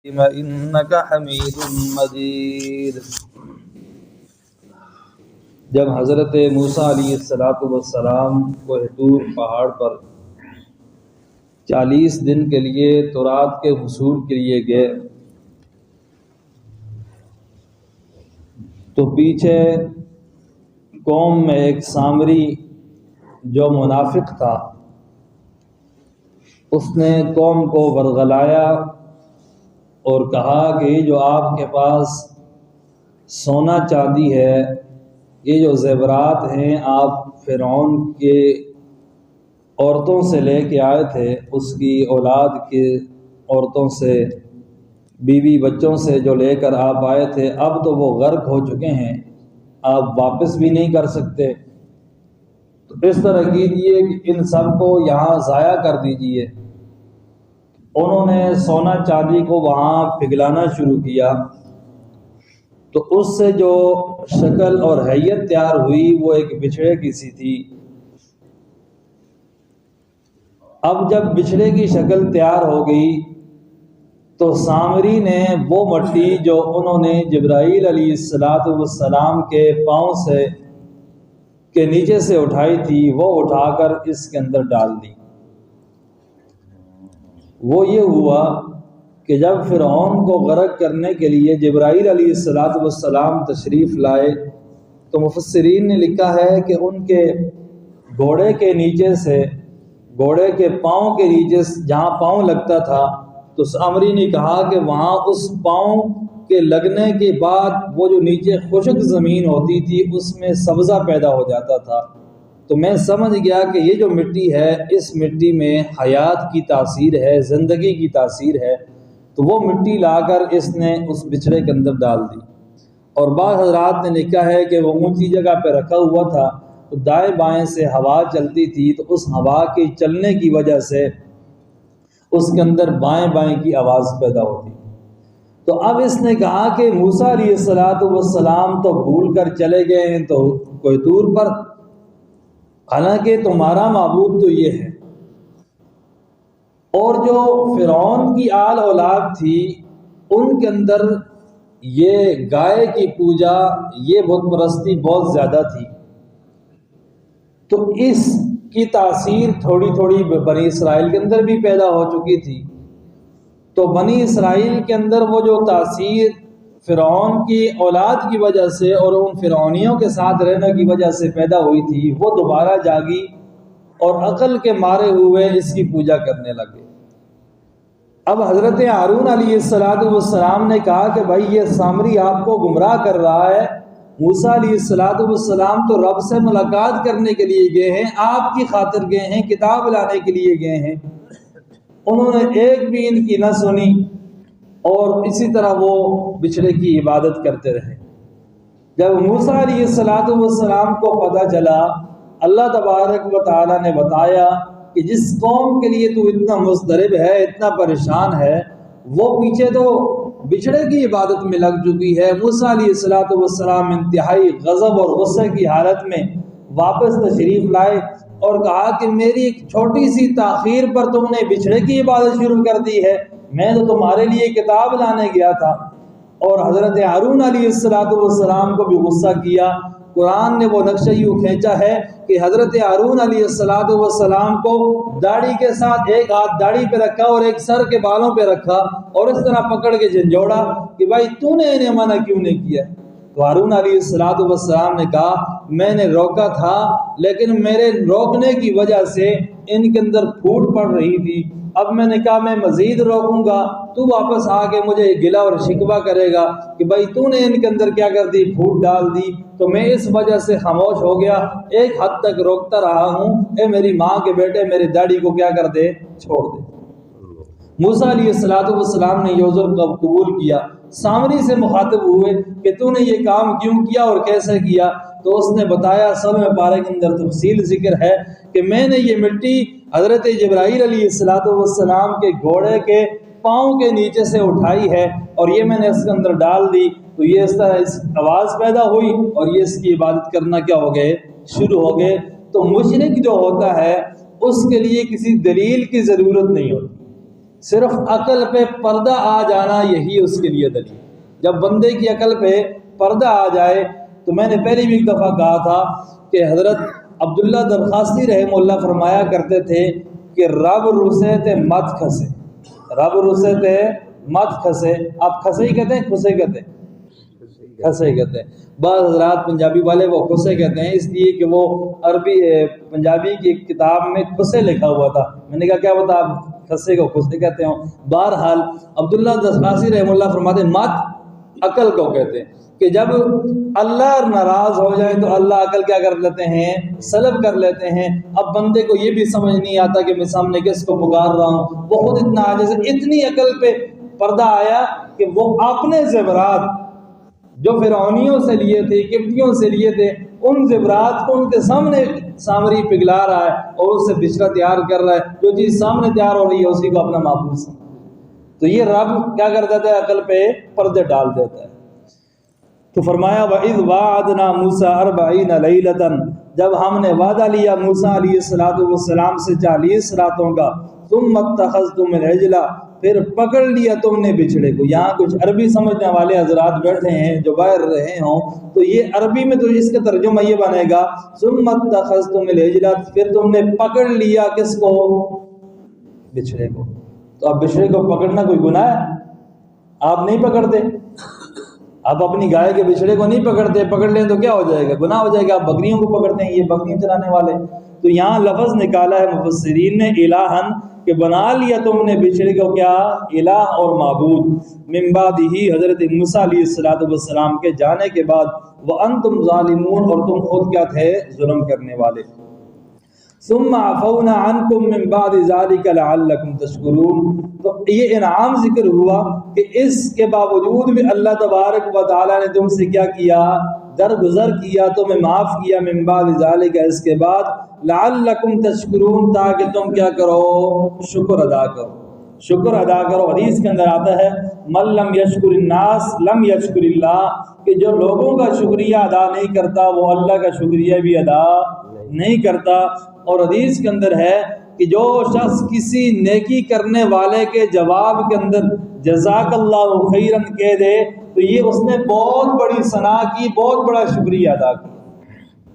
إنك حمید مجید۔ جب حضرت موسیٰ علیہ السلام کوہ طور پہاڑ پر 40 دن کے لیے تورات کے حصول کے لیے گئے تو پیچھے قوم میں ایک سامری جو منافق تھا، اس نے قوم کو ورغلایا اور کہا کہ یہ جو آپ کے پاس سونا چاندی ہے، یہ جو زیورات ہیں آپ فرعون کے عورتوں سے لے کے آئے تھے، اس کی اولاد کے عورتوں سے، بیوی بچوں سے جو لے کر آپ آئے تھے، اب تو وہ غرق ہو چکے ہیں، آپ واپس بھی نہیں کر سکتے، تو اس طرح کیجیے کہ ان سب کو یہاں ضائع کر دیجیے۔ انہوں نے سونا چاندی کو وہاں پگھلانا شروع کیا تو اس سے جو شکل اور حیت تیار ہوئی وہ ایک بچھڑے کی سی تھی۔ اب جب بچھڑے کی شکل تیار ہو گئی تو سامری نے وہ مٹی جو انہوں نے جبرائیل علیہ السلام کے پاؤں سے کے نیچے سے اٹھائی تھی، وہ اٹھا کر اس کے اندر ڈال دی۔ وہ یہ ہوا کہ جب فرعون کو غرق کرنے کے لیے جبرائیل علیہ السلام تشریف لائے تو مفسرین نے لکھا ہے کہ ان کے گھوڑے کے نیچے سے، گھوڑے کے پاؤں کے نیچے سے جہاں پاؤں لگتا تھا، تو سامری نے کہا کہ وہاں اس پاؤں کے لگنے کے بعد وہ جو نیچے خشک زمین ہوتی تھی اس میں سبزہ پیدا ہو جاتا تھا۔ تو میں سمجھ گیا کہ یہ جو مٹی ہے، اس مٹی میں حیات کی تاثیر ہے، زندگی کی تاثیر ہے، تو وہ مٹی لا کر اس نے اس بچھڑے کے اندر ڈال دی۔ اور بعض حضرات نے لکھا ہے کہ وہ اونچی جگہ پہ رکھا ہوا تھا تو دائیں بائیں سے ہوا چلتی تھی، تو اس ہوا کے چلنے کی وجہ سے اس کے اندر بائیں بائیں کی آواز پیدا ہوتی۔ تو اب اس نے کہا کہ موسیٰ علیہ السلام تو بھول کر چلے گئے ہیں تو کوہ طور پر، حالانکہ تمہارا معبود تو یہ ہے۔ اور جو فرعون کی آل اولاد تھی ان کے اندر یہ گائے کی پوجا، یہ بت پرستی بہت زیادہ تھی، تو اس کی تاثیر تھوڑی تھوڑی بنی اسرائیل کے اندر بھی پیدا ہو چکی تھی۔ تو بنی اسرائیل کے اندر وہ جو تاثیر فرعون کی اولاد کی وجہ سے اور ان فرعونیوں کے ساتھ رہنے کی وجہ سے پیدا ہوئی تھی، وہ دوبارہ جاگی اور عقل کے مارے ہوئے اس کی پوجا کرنے لگے۔ اب حضرت ہارون علیہ السلام نے کہا کہ بھائی یہ سامری آپ کو گمراہ کر رہا ہے، موسیٰ علیہ السلام تو رب سے ملاقات کرنے کے لیے گئے ہیں، آپ کی خاطر گئے ہیں، کتاب لانے کے لیے گئے ہیں، انہوں نے ایک بھی ان کی نہ سنی اور اسی طرح وہ بچھڑے کی عبادت کرتے رہے۔ جب موسیٰ علیہ السلام کو پتہ چلا، اللہ تبارک و تعالیٰ نے بتایا کہ جس قوم کے لیے تو اتنا مضطرب ہے، اتنا پریشان ہے، وہ پیچھے تو بچھڑے کی عبادت میں لگ چکی ہے۔ موسیٰ علیہ السلام انتہائی غضب اور غصے کی حالت میں واپس تشریف لائے اور کہا کہ میری ایک چھوٹی سی تاخیر پر تم نے بچھڑے کی عبادت شروع کر دی ہے، میں تو تمہارے لیے کتاب لانے گیا تھا۔ اور حضرت ہارون علیہ السلام کو بھی غصہ کیا۔ قرآن نے وہ نقشہ یوں کھینچا ہے کہ حضرت ہارون علیہ السلام کو داڑھی کے ساتھ ایک ہاتھ داڑھی پہ رکھا اور ایک سر کے بالوں پہ رکھا اور اس طرح پکڑ کے جھنجھوڑا کہ بھائی تو نے انہیں منع کیوں نہیں کیا؟ تو ہارون علیہ السلام نے کہا میں نے روکا تھا، لیکن میرے روکنے کی وجہ سے ان کے اندر پھوٹ پڑ رہی تھی، اب میں نے کہا میں مزید روکوں گا، تو واپس آ کے مجھے گلہ اور شکوہ کرے گا کہ بھائی تو نے ان کے اندر کیا کر دی، پھوٹ ڈال دی، تو میں اس وجہ سے خاموش ہو گیا، ایک حد تک روکتا رہا ہوں، اے میری ماں کے بیٹے میری داڑھی کو کیا کر دے، چھوڑ دے۔ موسیٰ علیہ السلام نے یہ عذر قبول کیا، سامری سے مخاطب ہوئے کہ تو نے یہ کام کیوں کیا اور کیسے کیا؟ تو اس نے بتایا، 16 پارے کے اندر تفصیل ذکر ہے کہ میں نے یہ مٹی حضرت جبرائیل علیہ السلام کے گھوڑے کے پاؤں کے نیچے سے اٹھائی ہے اور یہ میں نے اس کے اندر ڈال دی، تو یہ اس طرح اس آواز پیدا ہوئی اور یہ اس کی عبادت کرنا کیا ہو گئے، شروع ہو گئے۔ تو مشرک جو ہوتا ہے اس کے لیے کسی دلیل کی ضرورت نہیں ہوتی، صرف عقل پہ پردہ آ جانا یہی اس کے لیے دلیل. جب بندے کی عقل پہ پردہ آ جائے تو میں نے پہلی بھی ایک دفعہ کہا تھا کہ حضرت عبداللہ درخواستی رحمہ اللہ فرمایا کرتے تھے کہ رب رسے تے مت کھسے، رب رسے تے مت کھسے. آپ کھسے ہی کہتے ہیں کھسے کہتے ہیں؟ کھسے کہتے ہیں. بعض حضرات پنجابی والے وہ کھسے کہتے ہیں اس لیے کہ وہ عربی پنجابی کی کتاب میں کھسے لکھا ہوا تھا. میں نے کہا کیا بتا آپ کھسے کو کھسے کہتے ہوں. بہرحال عبداللہ درخواستی رحمہ اللہ فرماتے ہیں مت عقل کو کہتے ہیں کہ جب اللہ ناراض ہو جائے تو اللہ عقل کیا کر لیتے ہیں؟ سلب کر لیتے ہیں. اب بندے کو یہ بھی سمجھ نہیں آتا کہ میں سامنے کس کو پکار رہا ہوں. وہ خود اتنا عاجز ہے. اتنی عقل پہ پردہ آیا کہ وہ اپنے زیورات جو فرعونیوں سے لیے تھے، قبطیوں سے لیے تھے، ان زیورات کو ان کے سامنے سامری پگھلا رہا ہے اور اس سے بچھڑا تیار کر رہا ہے. جو چیز سامنے تیار ہو رہی ہے اسی کو اپنا معبود سمجھتا ہے. تو یہ رب کیا کر دیتا ہے؟ عقل پہ پردے ڈال دیتا ہے. تو فرمایا وَإِذْ وَعَدْنَا مُوسَىٰ 40 لَيْلَةً، جب ہم نے وعدہ لیا موسیٰ علیہ السلام سے 40 راتوں کا. ثُمَّ اتَّخَذْتُمُ الْعِجْلَ، پھر پکڑ لیا تم نے بچھڑے کو. یہاں کچھ عربی سمجھنے والے حضرات بیٹھے ہیں جو باہر رہے ہوں تو یہ عربی میں تو اس کا ترجمہ یہ بنے گا ثُمَّ اتَّخَذْتُمُ الْعِجْلَ، پھر تم نے پکڑ لیا کس کو؟ بچھڑے کو. تو اب بچھڑے کو پکڑنا کوئی گناہ ہے؟ آپ نہیں پکڑتے، آپ اپنی گائے کے بچھڑے کو نہیں پکڑتے. پکڑ لیں تو کیا ہو جائے گا؟ گناہ ہو جائے گا. آپ بکریوں کو پکڑتے ہیں، یہ بکریاں چرانے والے. تو یہاں لفظ نکالا ہے مفسرین نے الہن، کہ بنا لیا تم نے بچھڑے کو کیا؟ الہ اور معبود. من بعد ہی حضرت موسیٰ علیہ السلام کے جانے کے بعد. وانتم ظالمون، اور تم خود کیا تھے؟ ظلم کرنے والے. ثم عفونا عنکم من بعد ذلک لعلکم تشکرون. تو یہ انعام ذکر ہوا کہ اس کے باوجود بھی اللہ تبارک و تعالی نے تم سے کیا کیا؟ درگزر کیا، تمہیں معاف کیا. من بعد ذلک، اس کے بعد. لعلکم تشکرون، تاکہ تم کیا کرو؟ شکر ادا کرو. شکر ادا کرو. حدیث کے اندر آتا ہے من لم یشکر الناس لم یشکر اللہ، کہ جو لوگوں کا شکریہ ادا نہیں کرتا وہ اللہ کا شکریہ بھی ادا نہیں کرتا. اور حدیث کے اندر ہے کہ جو شخص کسی نیکی کرنے والے کے جواب کے اندر جزاک اللہ خیرن کہہ دے تو یہ اس نے بہت بڑی ثنا کی، بہت بڑا شکریہ ادا کیا.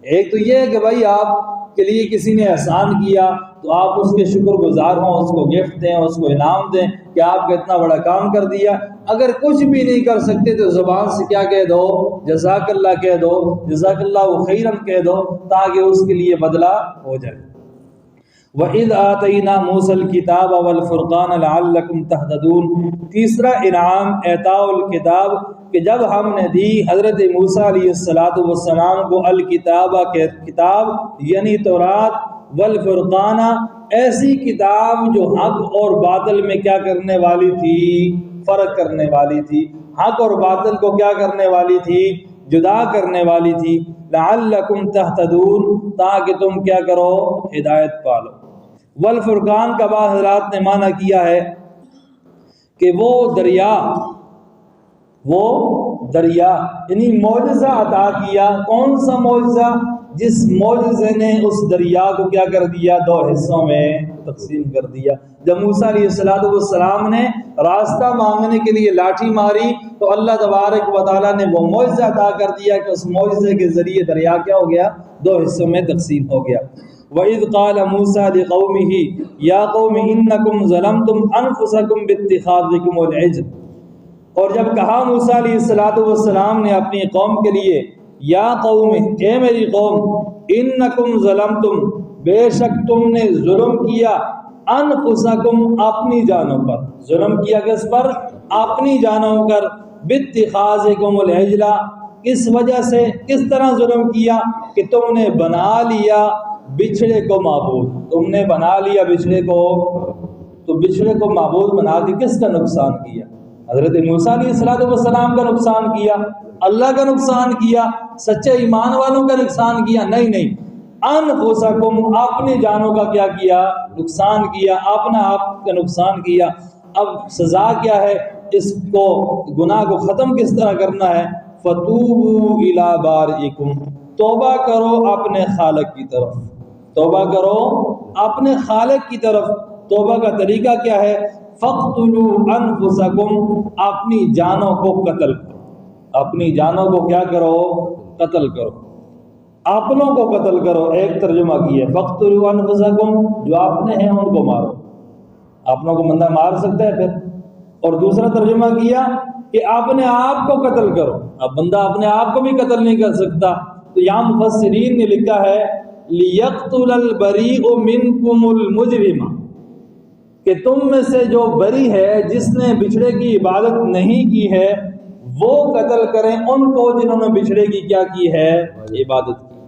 ایک تو یہ ہے کہ بھائی آپ کے لیے کسی نے احسان کیا تو آپ اس کے شکر گزار ہوں، اس کو گفٹ دیں، اس کو انعام دیں کہ آپ کا اتنا بڑا کام کر دیا. اگر کچھ بھی نہیں کر سکتے تو زبان سے کیا کہہ دو؟ جزاک اللہ کہہ دو، جزاک اللہ خیرن کہہ دو، تاکہ اس کے لیے بدلہ ہو جائے. وَإِذْ آتَيْنَا مُوسَى الْكِتَابَ وَالْفُرْقَانَ لَعَلَّكُمْ تَهْتَدُونَ. تیسرا انعام اعطاء الکتاب، کہ جب ہم نے دی حضرت موسیٰ علیہ السلام کو الکتاب کتاب یعنی تورات، والفرقان ایسی کتاب جو حق اور باطل میں کیا کرنے والی تھی؟ فرق کرنے والی تھی. حق اور باطل کو کیا کرنے والی تھی؟ جدا کرنے والی تھی. لعلکم تہتدون، تاکہ تم کیا کرو؟ ہدایت پالو. والفرقان کا بعض حضرات نے معنی کیا ہے کہ وہ دریا یعنی معجزہ عطا کیا. کون سا معجزہ؟ جس معجزے نے اس دریا کو کیا کر دیا؟ 2 حصوں میں تقسیم کر دیا. جب موسیٰ علیہ السلام نے راستہ مانگنے کے لیے لاٹھی ماری تو اللہ تبارک و تعالیٰ نے وہ معجزہ عطا کر دیا کہ اس معجزے کے ذریعے دریا کیا ہو گیا؟ 2 حصوں میں تقسیم ہو گیا. وَإِذْ قَالَ مُوسَىٰ لِقَوْمِهِ يَا قَوْمِ إِنَّكُمْ ظَلَمْتُمْ أَنفُسَكُمْ بِاتِّخَاذِكُمُ الْعِجْلَ. اور جب کہا موسیٰ علیہ السلام نے اپنی قوم کے لیے، یا قوم، اے میری قوم، انکم ظلمتم، بے شک تم نے ظلم کیا، انفسکم، اپنی جانوں پر. ظلم کیا کس پر؟ اپنی جانوں پر. باتخاذکم العجل، کس وجہ سے؟ کس طرح ظلم کیا؟ کہ تم نے بنا لیا بچھڑے کو معبود. تم نے بنا لیا بچھڑے کو، تو بچھڑے کو معبود بنا کے کس کا نقصان کیا؟ حضرت موسیٰ علیہ السلام کا نقصان کیا، اللہ کا نقصان کیا، سچے ایمان والوں کا نقصان کیا؟ نہیں. انفسکم، اپنی جانوں کا کیا کیا؟ نقصان کیا، اپنا آپ کا نقصان کیا. اب سزا کیا ہے؟ اس کو گناہ کو ختم کس طرح کرنا ہے؟ فتوبوا الی بارئکم، توبہ کرو اپنے خالق کی طرف. توبہ کرو اپنے خالق کی طرف. توبہ کا طریقہ کیا ہے؟ فَاقْتُلُوا أَنفُسَكُمْ، اپنی جانوں کو قتل کرو، اپنی جانوں کو کیا کرو؟ قتل کرو، اپنوں کو قتل کرو۔ ایک ترجمہ کیا فَاقْتُلُوا أَنفُسَكُمْ، جو اپنے ہیں ان کو مارو، اپنوں کو بندہ مار سکتا ہے پھر۔ اور دوسرا ترجمہ کیا کہ اپنے آپ کو قتل کرو، اب بندہ اپنے آپ کو بھی قتل نہیں کر سکتا، تو یہاں مفسرین نے لکھا ہے لِيَقْتُلَ الْبَرِيءُ مِنْكُمُ الْمُجْرِمَ، کہ تم میں سے جو بری ہے، جس نے بچھڑے کی عبادت نہیں کی ہے، وہ قتل کریں ان کو جنہوں نے بچھڑے کی کیا کی ہے؟ عبادت کی۔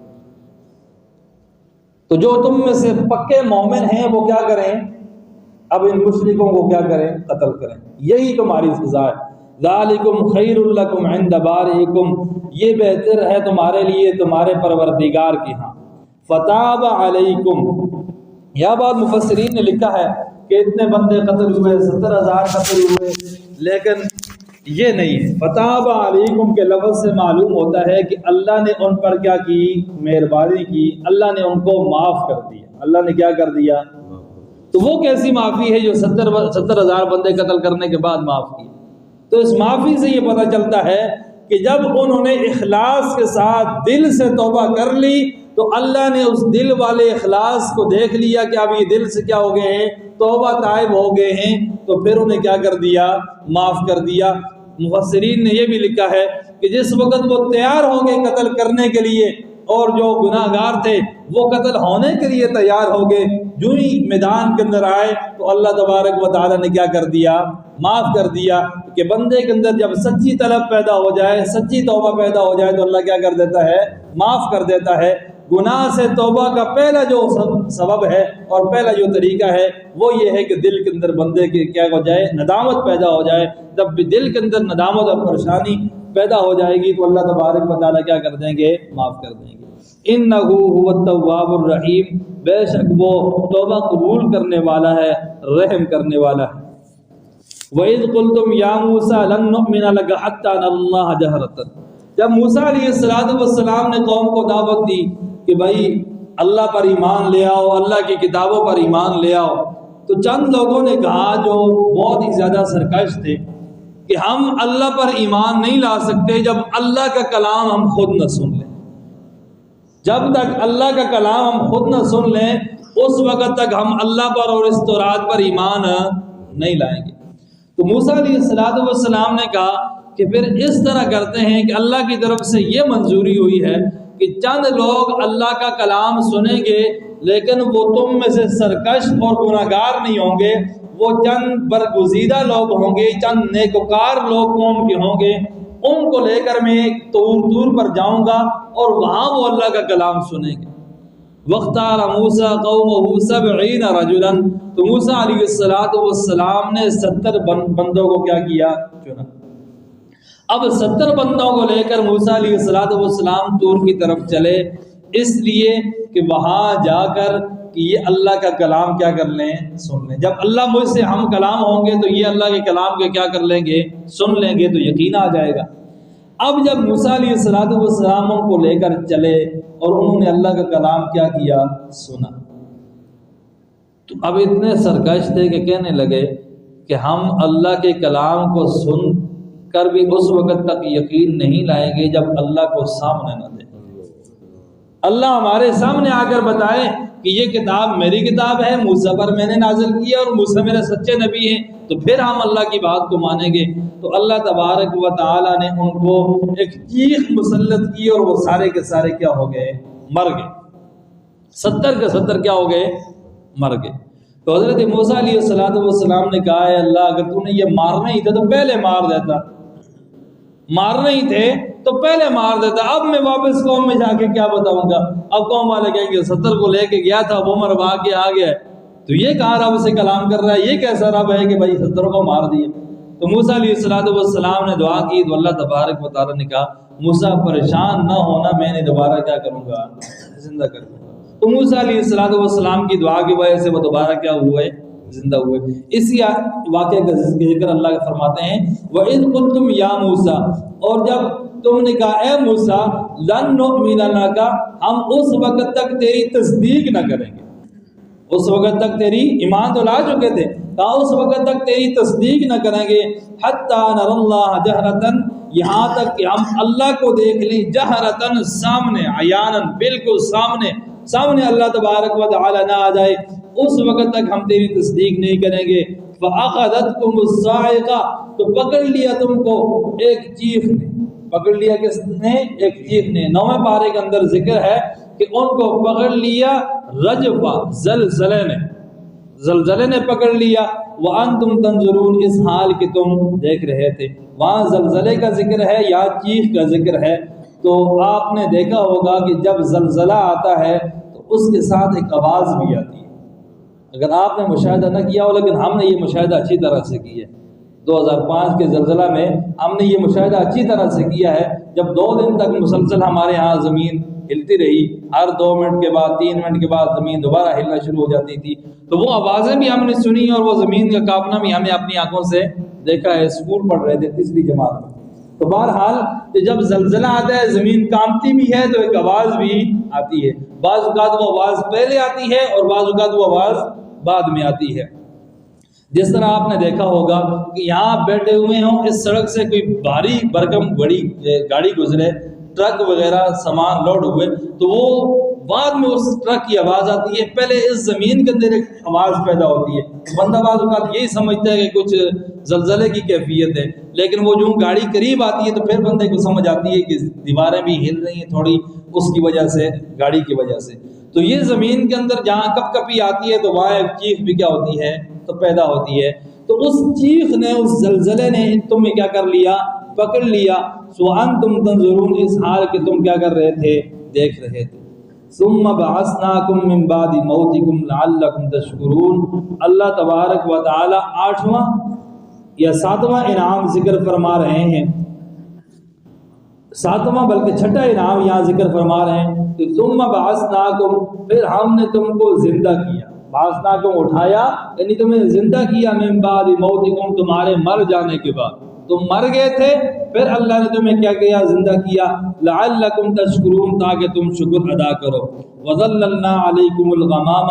تو جو تم میں سے پکے مومن ہیں وہ کیا کریں؟ اب ان مشرکوں کو کیا کریں؟ قتل کریں۔ یہی تمہاری سزا ہے۔ ذالکم خیر لکم عند بارئکم، یہ بہتر ہے تمہارے لیے تمہارے پروردگار کے ہاں۔ فتاب علیکم، یہ بات مفسرین نے لکھا ہے کہ اتنے بندے قتل ہوئے، 70,000 قتل ہوئے، لیکن یہ نہیں ہے۔ فتاب علیکم کے لفظ سے معلوم ہوتا ہے کہ اللہ نے ان پر کیا کی؟ مہربانی کی، اللہ نے ان کو معاف کر دیا۔ اللہ نے کیا کر دیا؟ تو وہ کیسی معافی ہے جو 70,000 بندے قتل کرنے کے بعد معاف کی؟ تو اس معافی سے یہ پتہ چلتا ہے کہ جب انہوں نے اخلاص کے ساتھ دل سے توبہ کر لی تو اللہ نے اس دل والے اخلاص کو دیکھ لیا کہ اب یہ دل سے کیا ہو گئے ہیں؟ توبہ تائب ہو گئے ہیں، تو پھر انہیں کیا کر دیا؟ معاف کر دیا۔ مفسرین نے یہ بھی لکھا ہے کہ جس وقت وہ تیار ہو گئے قتل کرنے کے لیے، اور جو گناہ گار تھے وہ قتل ہونے کے لیے تیار ہو گئے، جو ہی میدان کے اندر آئے تو اللہ تبارک و تعالیٰ نے کیا کر دیا؟ معاف کر دیا۔ کہ بندے کے اندر جب سچی طلب پیدا ہو جائے، سچی توبہ پیدا ہو جائے تو اللہ کیا کر دیتا ہے؟ معاف کر دیتا ہے۔ گناہ سے توبہ کا پہلا جو سبب ہے اور پہلا جو طریقہ ہے وہ یہ ہے کہ دل کے اندر بندے کے کیا ہو جائے؟ ندامت پیدا ہو جائے۔ جب بھی دل کے اندر ندامت اور پریشانی پیدا ہو جائے گی تو اللہ تبارک و تعالیٰ کیا کر دیں گے؟ معاف کر دیں گے۔ اِنَّهُ هُوَ التَّوَّابُ الرَّحِيمُ، بے شک وہ توبہ قبول کرنے والا ہے، رحم کرنے والا ہے۔ وَإِذْ قُلْتُمْ يَا مُوسَىٰ لَن نُّؤْمِنَ لَكَ حَتَّىٰ نَرَى اللَّهَ جَهْرَةً، جب موسیٰ علیہ السلام نے قوم کو دعوت دی کہ بھائی اللہ پر ایمان لے آؤ، اللہ کی کتابوں پر ایمان لے آؤ، تو چند لوگوں نے کہا جو بہت ہی زیادہ سرکش تھے کہ ہم اللہ پر ایمان نہیں لا سکتے جب اللہ کا کلام ہم خود نہ سن لیں۔ جب تک اللہ کا کلام ہم خود نہ سن لیں اس وقت تک ہم اللہ پر اور اس تورات پر ایمان نہیں لائیں گے۔ تو موسیٰ علیہ السلام نے کہا کہ پھر اس طرح کرتے ہیں کہ اللہ کی طرف سے یہ منظوری ہوئی ہے کہ چند لوگ اللہ کا کلام سنیں گے لیکن وہ تم میں سے سرکش اور گناہگار نہیں ہوں گے، وہ چند برگزیدہ لوگ ہوں گے، چند نیکوکار لوگ قوم کے ہوں گے، ان کو لے کر میں طور پر جاؤں گا اور وہاں وہ اللہ کا کلام سنیں گے۔ وَاخْتَارَ مُوسَىٰ قَوْمَهُ 70 رَجُلًا، تو موسیٰ علیہ السلام نے 70 بندوں کو کیا کیا؟ چنا۔ اب 70 بندوں کو لے کر موسیٰ علیہ السلام طور کی طرف چلے، اس لیے کہ وہاں جا کر کہ یہ اللہ کا کلام کیا کر لیں؟ سن لیں۔ جب اللہ مجھ سے ہم کلام ہوں گے تو یہ اللہ کے کلام کے کیا کر لیں گے؟ سن لیں گے، تو یقین آ جائے گا۔ اب جب موسیٰ علیہ السلام کو لے کر چلے اور انہوں نے اللہ کا کلام کیا کیا؟ سنا، تو اب اتنے سرکش تھے کہ کہنے لگے کہ ہم اللہ کے کلام کو سن کر بھی اس وقت تک یقین نہیں لائیں گے جب اللہ کو سامنے نہ دیں۔ اللہ ہمارے سامنے آ کر بتائے کہ یہ کتاب میری کتاب ہے، موسیٰ پر میں نے نازل کی ہے اور موسیٰ میرے سچے نبی ہیں، تو پھر ہم اللہ کی بات کو مانیں گے۔ تو اللہ تبارک و تعالیٰ نے ان کو ایک چیخ مسلط کی اور وہ سارے کے سارے کیا ہو گئے؟ مر گئے۔ 70 کے 70 کیا ہو گئے؟ مر گئے۔ تو حضرت موسیٰ علیہ السلام نے کہا ہے اللہ اگر تو نے یہ مارنا ہی تھا تو پہلے مار دیتا، مارنا ہی تھے تو پہلے مار دیتا، اب میں واپس قوم میں جا کے کیا بتاؤں گا؟ اب قوم والے کہیں گے 70 کو لے کے گیا تھا وہ مروا کے آ گیا، تو یہ کہاں رب سے کلام کر رہا ہے؟ یہ کیسا رب ہے کہ بھائی 70 کو مار دیا؟ تو موسیٰ علیہ السلام نے دعا کی تو اللہ تبارک و تعالیٰ نے کہا موسیٰ پریشان نہ ہونا، میں نے دوبارہ کیا کروں گا؟ زندہ کر دوں گا۔ تو موسیٰ علیہ السلام کی دعا کی وجہ سے وہ دوبارہ کیا ہوئے؟ زندہ ہوئے۔ اسی واقعے کا ذکر اللہ فرماتے ہیں وَإِذْ قُلْتُمْ يَا مُوسَىٰ، اور جب تم نے کہا اے موسیٰ لَن نُّؤْمِنَ لَكَ، ہم اس وقت تک تیری تصدیق نہ کریں گے۔ اس وقت تک تیری ایمان تو لا چکے تھے کہا اس وقت تک تیری تصدیق نہ کریں گے حتی نر اللہ جہرتن، یہاں تک کہ ہم اللہ کو دیکھ لیں جہرتن، سامنے، عیانن، بالکل سامنے اللہ تبارک و تعالی نہ آ جائے، اس وقت تک ہم تیری تصدیق نہیں کریں گے۔ فَأَخَذَتْكُمُ الصَّاعِقَةُ، تو پکڑ لیا تم کو ایک چیخ نے، پکڑ لیا کس نے؟ ایک چیخ نے۔ 9ویں پارے کے اندر ذکر ہے کہ ان کو پکڑ لیا رجفہ، زلزلے نے پکڑ لیا، وَأَنْتُمْ تَنْظُرُونَ، اس حال کہ تم دیکھ رہے تھے۔ وہاں زلزلے کا ذکر ہے یا چیخ کا ذکر ہے، تو آپ نے دیکھا ہوگا کہ جب زلزلہ آتا ہے تو اس کے ساتھ ایک آواز بھی آتی ہے۔ اگر آپ نے مشاہدہ نہ کیا ہو، لیکن ہم نے یہ مشاہدہ اچھی طرح سے کیا ہے، 2005 کے زلزلہ میں ہم نے یہ مشاہدہ اچھی طرح سے کیا ہے، جب 2 دن تک مسلسل ہمارے ہاں زمین ہلتی رہی، ہر 2 منٹ کے بعد 3 منٹ کے بعد زمین دوبارہ ہلنا شروع ہو جاتی تھی، تو وہ آوازیں بھی ہم نے سنی اور وہ زمین کا کانپنا بھی ہمیں اپنی آنکھوں سے دیکھا ہے۔ اسکول پڑھ رہے تھے 3ری جماعت میں، تو بہرحال جب زلزلہ آتا ہے زمین کانپتی بھی ہے تو ایک آواز بھی آتی ہے، بعض اوقات وہ آواز پہلے آتی ہے اور بعض اوقات وہ آواز بعد میں آتی ہے۔ جس طرح آپ نے دیکھا ہوگا کہ یہاں بیٹھے ہوئے ہوں، اس سڑک سے کوئی بھاری بھرکم بڑی گاڑی گزرے، ٹرک وغیرہ سامان لوڈ ہوئے، تو وہ بعد میں اس ٹرک کی آواز آتی ہے، پہلے اس زمین کے اندر ایک آواز پیدا ہوتی ہے۔ بندہ بعض اوقات یہی سمجھتا ہے کہ کچھ زلزلے کی کیفیت ہے، لیکن وہ جو گاڑی قریب آتی ہے تو پھر بندے کو سمجھ آتی ہے کہ دیواریں بھی ہل رہی ہیں تھوڑی، اس کی وجہ سے، گاڑی کی وجہ سے۔ تو یہ زمین کے اندر جہاں کپ کپی آتی ہے تو وہاں ایک چیخ بھی کیا ہوتی ہے؟ تو پیدا ہوتی ہے۔ تو اس چیخ نے، اس زلزلے نے تمہیں کیا کر لیا؟ پکڑ لیا۔ وَأَنْتُمْ تَنْظُرُونَ، اس حال کہ تم کیا کر رہے تھے؟ دیکھ رہے تھے۔ ثُمَّ بَعَثْنَاكُمْ مِنْ بَعْدِ مَوْتِكُمْ لَعَلَّكُمْ تَشْكُرُونَ۔ اللہ تبارک و تعالی 8واں یا 7واں انعام ذکر فرما رہے ہیں، 7واں بلکہ 6ٹھا انعام یہاں ذکر فرما رہے ہیں کہ ثُمَّ بَعَثْنَاكُمْ، پھر ہم نے تم کو زندہ کیا، بَعَثْنَاكُمْ اٹھایا، یعنی تمہیں زندہ کیا، مِنْ بَعْدِ مَوْتِكُمْ، تمہارے مر جانے کے بعد، تم مر گئے تھے، پھر اللہ نے تمہیں کیا کیا؟ زندہ کیا، لعلکم تشکرون، تاکہ تم شکر ادا کرو۔ وظللنا علیکم الغمام،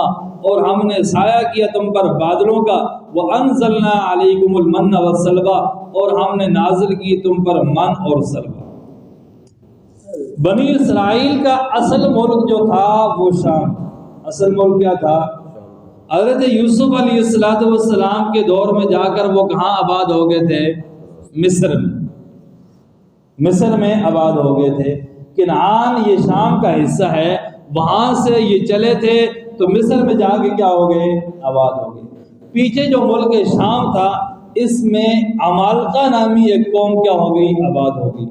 اور ہم نے سایہ کیا تم پر بادلوں کا، وانزلنا علیکم المن والسلوى، اور ہم نے نازل کی تم پر من اور سلوہ۔ بنی اسرائیل کا اصل ملک جو تھا وہ شام، اصل ملک کیا تھا؟ حضرت یوسف علیہ السلام کے دور میں جا کر وہ کہاں آباد ہو گئے تھے؟ مصر میں آباد ہو گئے تھے۔ کنعان یہ شام کا حصہ ہے، وہاں سے یہ چلے تھے تو مصر میں جا کے کیا ہو گئے؟ آباد ہو گئے۔ پیچھے جو ملک شام تھا اس میں عمالقہ نامی ایک قوم کیا ہو گئی؟ آباد ہو گئی۔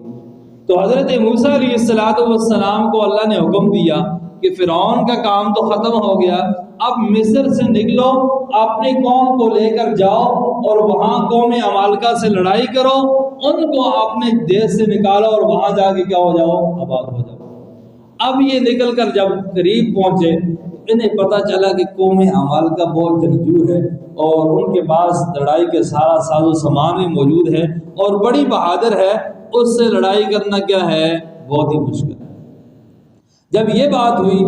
تو حضرت موسیٰ علیہ السلام کو اللہ نے حکم دیا کہ فرعون کا کام تو ختم ہو گیا، اب مصر سے نکلو، اپنی قوم کو لے کر جاؤ اور وہاں قوم عمالقہ سے لڑائی کرو، ان کو اپنے دیش سے نکالو اور وہاں جا کے کیا ہو جاؤ؟ آباد ہو جاؤ۔ اب یہ نکل کر جب قریب پہنچے انہیں پتہ چلا کہ قوم عمالقہ بہت جنگجو ہے اور ان کے پاس لڑائی کے سارا ساز و سامان بھی موجود ہے اور بڑی بہادر ہے، اس سے لڑائی کرنا کیا ہے؟ بہت ہی مشکل ہے۔ جب یہ بات ہوئی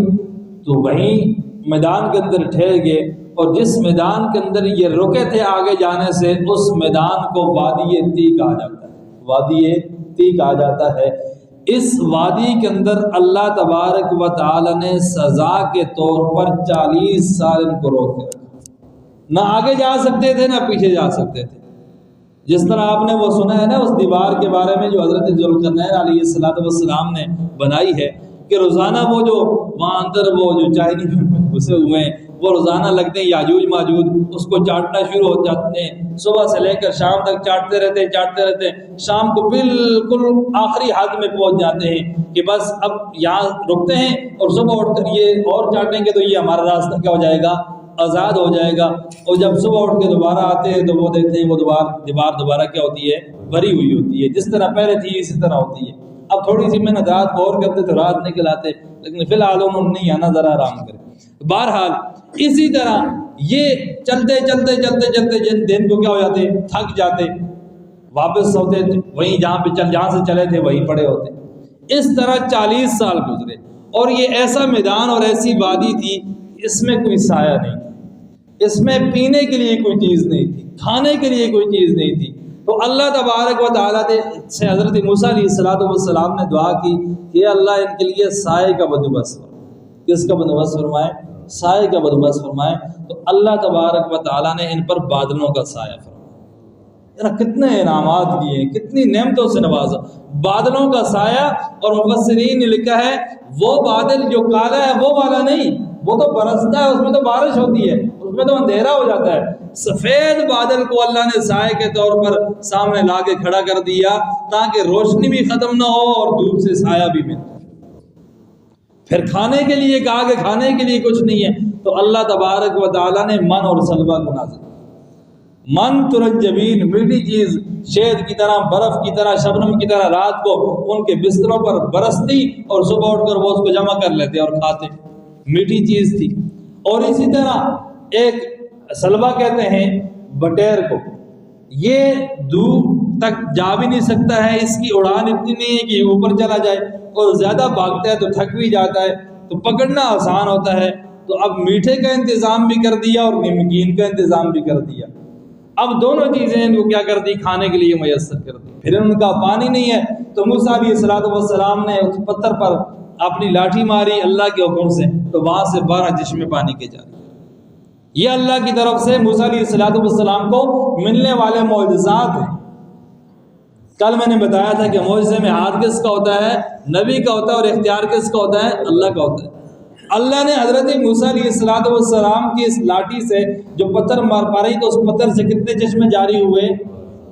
تو وہیں میدان کے اندر ٹھہر گئے، اور جس میدان کے اندر یہ رکے تھے آگے جانے سے، اس میدان کو وادی تی کہا جاتا ہے، وادی تی کہا جاتا ہے۔ اس وادی کے اندر اللہ تبارک و تعالی نے سزا کے طور پر 40 سال ان کو روک کے رکھا، نہ آگے جا سکتے تھے نہ پیچھے جا سکتے تھے۔ جس طرح آپ نے وہ سنا ہے نا اس دیوار کے بارے میں جو حضرت ذوالقرنین علیہ السلام نے بنائی ہے کہ روزانہ وہ جو وہاں اندر وہ جو چاہنی گھسے ہوئے ہیں وہ روزانہ لگتے ہیں یاجوج ماجوج، اس کو چاٹنا شروع ہو جاتے ہیں، صبح سے لے کر شام تک چاٹتے رہتے ہیں، شام کو بالکل آخری حد میں پہنچ جاتے ہیں کہ بس اب یہاں رکتے ہیں اور صبح اٹھ کر یہ اور چاٹیں گے تو یہ ہمارا راستہ کیا ہو جائے گا؟ آزاد ہو جائے گا۔ اور جب صبح اٹھ کے دوبارہ آتے ہیں تو وہ دیکھتے ہیں وہ دیوار دوبارہ کیا ہوتی ہے؟ بھری ہوئی ہوتی ہے، جس طرح پہلے تھی اسی طرح ہوتی ہے۔ اب تھوڑی سی محنت رات کو اور کرتے تو رات نکل آتے، لیکن فی الحال انہوں نے نہیں آنا، ذرا آرام کرے۔ بہرحال اسی طرح یہ چلتے دن کو کیا ہو جاتے؟ تھک جاتے، واپس ہوتے وہیں جہاں سے چلے تھے وہیں پڑے ہوتے۔ اس طرح 40 سال گزرے، اور یہ ایسا میدان اور ایسی وادی تھی اس میں کوئی سایہ نہیں، اس میں پینے کے لیے کوئی چیز نہیں تھی، کھانے کے لیے کوئی چیز نہیں تھی۔ تو اللہ تبارک و تعالیٰ سے حضرت موسیٰ علیہ السلام نے دعا کی کہ اللہ ان کے لیے سائے کا بندوبست فرمائے۔ کس کا بندوبست فرمائے؟ سائے کا بندوبست فرمائے۔ تو اللہ تبارک و تعالیٰ نے ان پر بادلوں کا سایہ فرمایا۔ کتنے انعامات کیے ہیں، کتنی نعمتوں سے نوازا، بادلوں کا سایہ۔ اور مفسرین نے لکھا ہے وہ بادل جو کالا ہے وہ والا نہیں، وہ تو برستا ہے، اس میں تو بارش ہوتی ہے، اس میں تو اندھیرا ہو جاتا ہے۔ سفید بادل کو اللہ نے سائے کے طور پر سامنے لا کے کھڑا کر دیا تاکہ روشنی بھی ختم نہ ہو اور دھوپ سے سایہ بھی ملے۔ پھر کھانے کے لیے کہا کہ کھانے کے لیے کچھ نہیں ہے، تو اللہ تبارک و تعالیٰ نے من اور سلوہ کو نازل کیا۔ من ترنجبین، میٹھی چیز، شہد کی طرح، برف کی طرح، شبنم کی طرح رات کو ان کے بستروں پر برستی اور صبح اٹھ کر وہ اس کو جمع کر لیتے اور کھاتے، میٹھی چیز تھی۔ اور اسی طرح ایک سلوہ کہتے ہیں بٹیر کو، یہ دور تک جا بھی نہیں سکتا ہے، اس کی اڑان اتنی نہیں ہے کہ اوپر چلا جائے، اور زیادہ بھاگتا ہے تو تھک بھی جاتا ہے، تو پکڑنا آسان ہوتا ہے۔ تو اب میٹھے کا انتظام بھی کر دیا اور نمکین کا انتظام بھی کر دیا۔ اب دونوں چیزیں ان کو کیا کر دی؟ کھانے کے لیے میسر کر دی۔ پھر ان کا پانی نہیں ہے تو موسیٰ علیہ السلام نے اس پتھر پر اپنی لاٹھی ماری اللہ کے حکم سے، تو وہاں سے 12 چشمے پانی کے جاری۔ یہ اللہ کی طرف سے موسیٰ علیہ السلام کو ملنے والے معجزات ہیں۔ کل میں نے بتایا تھا کہ معجزے میں ہاتھ کس کا ہوتا ہے؟ نبی کا ہوتا ہے، اور اختیار کس کا ہوتا ہے؟ اللہ کا ہوتا ہے۔ اللہ نے حضرت موسیٰ علیہ السلام کی اس لاٹھی سے جو پتھر مار پا رہی تو اس پتھر سے کتنے چشمے جاری ہوئے؟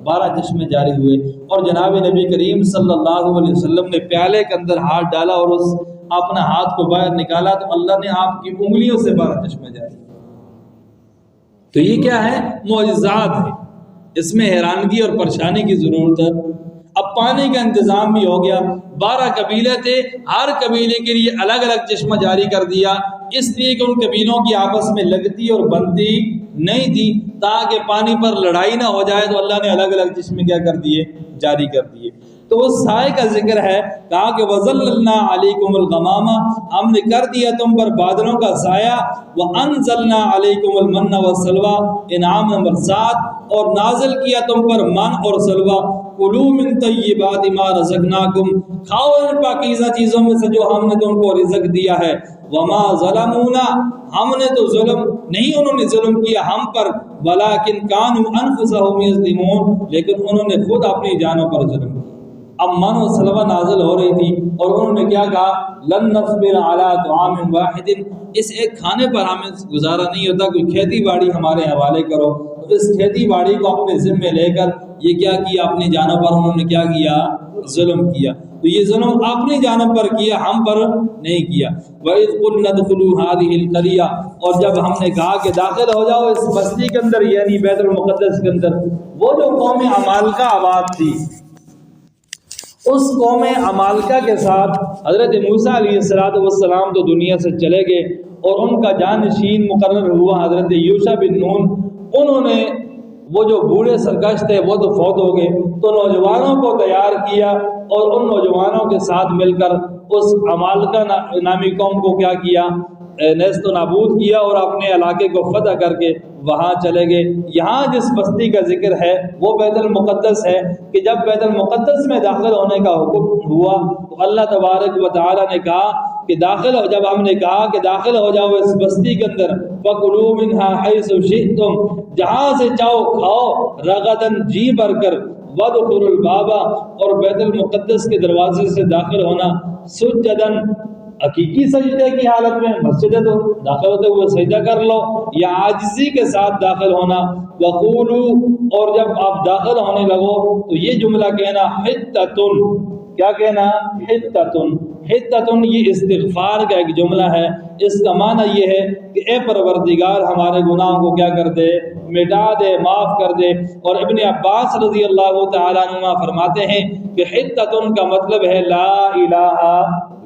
12 چشمے جاری ہوئے۔ اور جناب نبی کریم صلی اللہ علیہ وسلم نے پیالے کے اندر ہاتھ ڈالا اور اس اپنا ہاتھ کو باہر نکالا تو اللہ نے آپ کی انگلیوں سے 12 چشمے جاری۔ تو یہ کیا ہے؟ معجزات ہے، اس میں حیرانگی اور پریشانی کی ضرورت ہے۔ اب پانی کا انتظام بھی ہو گیا، 12 قبیلے تھے، ہر قبیلے کے لیے الگ الگ چشمہ جاری کر دیا، اس لیے کہ ان قبیلوں کی آپس میں لگتی اور بنتی نہیں تھی، تاکہ پانی پر لڑائی نہ ہو جائے، تو اللہ نے الگ الگ چشمے کیا کر دیے؟ جاری کر دیے۔ تو اس سائے کا ذکر ہے، کہا کہ وَظَلَّلْنَا عَلَيْكُمُ الْغَمَامَ، ہم نے کر دیا تم پر بادلوں کا سایہ، وَأَنزَلْنَا عَلَيْكُمُ الْمَنَّ وَالسَّلْوَىٰ، انعام نمبر 7، اور نازل کیا تم پر من اور سلوہ، کُلُوا مِن طَیِّبَاتِ مَا رَزَقْنَاکُمْ، کھاؤ ان پاکیزہ چیزوں میں سے جو ہم نے تم کو رزق دیا ہے، وَمَا ظَلَمُونَا، ہم نے تو ظلم نہیں، انہوں نے ظلم کیا ہم پر، وَلَٰكِن كَانُوا أَنفُسَهُمْ يَظْلِمُونَ، لیکن انہوں نے خود اپنی جانوں پر ظلم کیا۔ اب من و سلوہ نازل ہو رہی تھی اور انہوں نے کیا کہا؟ لن نصبر علی طعام واحد، اس ایک کھانے پر ہمیں گزارا نہیں ہوتا، کوئی کھیتی باڑی ہمارے حوالے کرو۔ تو اس کھیتی باڑی کو اپنے ذمے لے کر یہ کیا کیا؟ اپنی جانوں پر انہوں نے کیا کیا؟ ظلم کیا۔ تو یہ ظلم اپنی جانب پر کیا، ہم پر نہیں کیا۔ وَإِذْ قُلْنَا ادْخُلُوا هَٰذِهِ الْقَرْيَةَ، اور جب ہم نے کہا کہ داخل ہو جاؤ اس بستی کے اندر، یعنی بیت المقدس کے اندر، وہ جو قوم عمالقہ آباد تھی، اس قوم عمالقہ کے ساتھ حضرت موسیٰ علیہ السلام تو دنیا سے چلے گئے، اور ان کا جانشین مقرر ہوا حضرت یوشع بن نون۔ انہوں نے وہ جو بوڑھے سرکش تھے وہ تو فوت ہو گئے، تو نوجوانوں کو تیار کیا اور ان نوجوانوں کے ساتھ مل کر اس عمالقہ نامی قوم کو کیا کیا؟ نیست و نابود کیا، اور اپنے علاقے کو فتح کر کے وہاں چلے گئے۔ یہاں جس بستی کا ذکر ہے وہ بیت المقدس ہے، کہ جب بیت المقدس میں داخل ہونے کا حکم ہوا تو اللہ تبارک و تعالی نے کہا کہ جب ہم نے کہا کہ داخل ہو جاؤ اس بستی کے اندر، فَكُلُوا مِنْهَا حَيْثُ شِئْتُمْ، جہاں سے چاہو کھاؤ، رغداً جی بھر کر، وَادْخُلُوا الْبَابَ، اور بیت المقدس کے دروازے سے داخل ہونا، سُجَّدًا، حقیقی سجدے کی حالت میں، مسجد تو داخل ہوتے ہوئے سجدہ کر لو، یا عاجزی کے ساتھ داخل ہونا، وَقُولُوا، اور جب آپ داخل ہونے لگو تو یہ جملہ کہنا، حِتَّةٌ، کیا کہنا؟ حِتَّةٌ، حِتَّةٌ یہ استغفار کا ایک جملہ ہے، اس کا معنی یہ ہے کہ اے پروردگار ہمارے گناہوں کو کیا کر دے؟ مٹا دے، معاف کر دے۔ اور ابن عباس رضی اللہ تعالیٰ عنہ فرماتے ہیں کہ حِتَّةٌ کا مطلب ہے لا الہ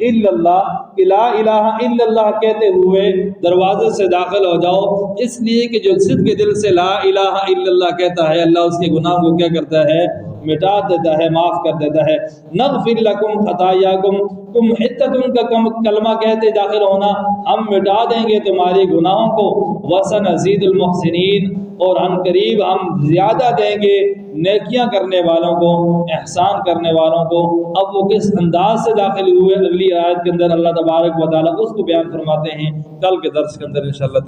الا اللہ، کہ لا الہ الا اللہ کہتے ہوئے دروازے سے داخل ہو جاؤ، اس لیے کہ جو صدق کے دل سے لا الہ الا اللہ کہتا ہے، اللہ اس کے گناہوں کو کیا کرتا ہے؟ مٹا دیتا ہے، معاف کر دیتا ہے۔ نغفر لکم خطایاکم، تم حتتن کا کلمہ کہتے داخل ہونا، ہم مٹا دیں گے تمہارے گناہوں کو، وسنزید المحسنین، اور عن قریب ہم زیادہ دیں گے نیکیاں کرنے والوں کو، احسان کرنے والوں کو۔ اب وہ کس انداز سے داخل ہوئے اگلی آیت کے اندر اللہ تبارک و تعالیٰ اس کو بیان فرماتے ہیں کل کے درس کے اندر انشاءاللہ۔